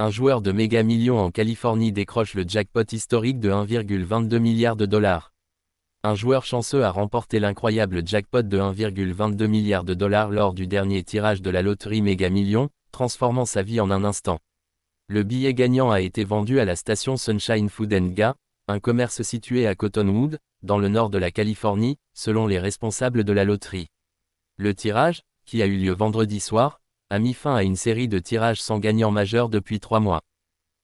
Un joueur de méga millions en Californie décroche le jackpot historique de 1,22 milliard de dollars. Un joueur chanceux a remporté l'incroyable jackpot de 1,22 milliard de dollars lors du dernier tirage de la loterie Méga Millions, transformant sa vie en un instant. Le billet gagnant a été vendu à la station Sunshine Food & Ga, un commerce situé à Cottonwood, dans le nord de la Californie, selon les responsables de la loterie. Le tirage, qui a eu lieu vendredi soir, a mis fin à une série de tirages sans gagnant majeur depuis 3 mois.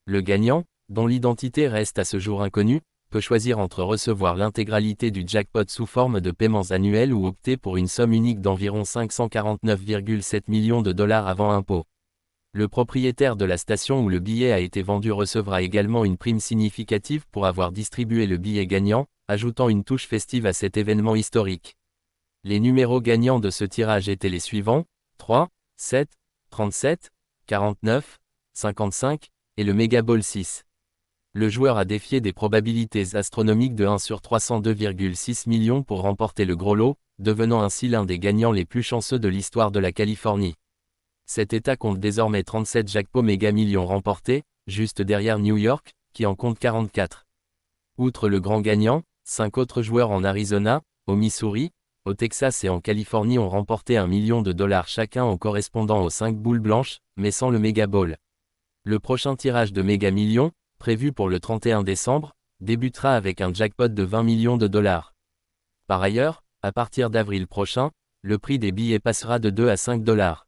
Le gagnant, dont l'identité reste à ce jour inconnue, peut choisir entre recevoir l'intégralité du jackpot sous forme de paiements annuels ou opter pour une somme unique d'environ 549,7 millions de dollars avant impôt. Le propriétaire de la station où le billet a été vendu recevra également une prime significative pour avoir distribué le billet gagnant, ajoutant une touche festive à cet événement historique. Les numéros gagnants de ce tirage étaient les suivants, 3, 7, 37, 49, 55, et le Mega Ball 6. Le joueur a défié des probabilités astronomiques de 1 sur 302,6 millions pour remporter le gros lot, devenant ainsi l'un des gagnants les plus chanceux de l'histoire de la Californie. Cet État compte désormais 37 jackpots méga millions remportés, juste derrière New York, qui en compte 44. Outre le grand gagnant, 5 autres joueurs en Arizona, au Missouri, au Texas et en Californie ont remporté 1 million de dollars chacun en correspondant aux 5 boules blanches, mais sans le Mega Ball. Le prochain tirage de méga millions, prévu pour le 31 décembre, débutera avec un jackpot de 20 millions de dollars. Par ailleurs, à partir d'avril prochain, le prix des billets passera de 2 à 5 dollars.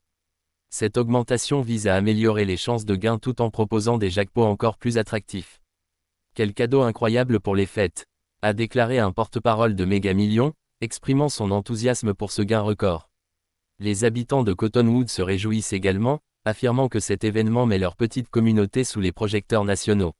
Cette augmentation vise à améliorer les chances de gain tout en proposant des jackpots encore plus attractifs. Quel cadeau incroyable pour les fêtes, a déclaré un porte-parole de Méga Millions, exprimant son enthousiasme pour ce gain record. Les habitants de Cottonwood se réjouissent également, affirmant que cet événement met leur petite communauté sous les projecteurs nationaux.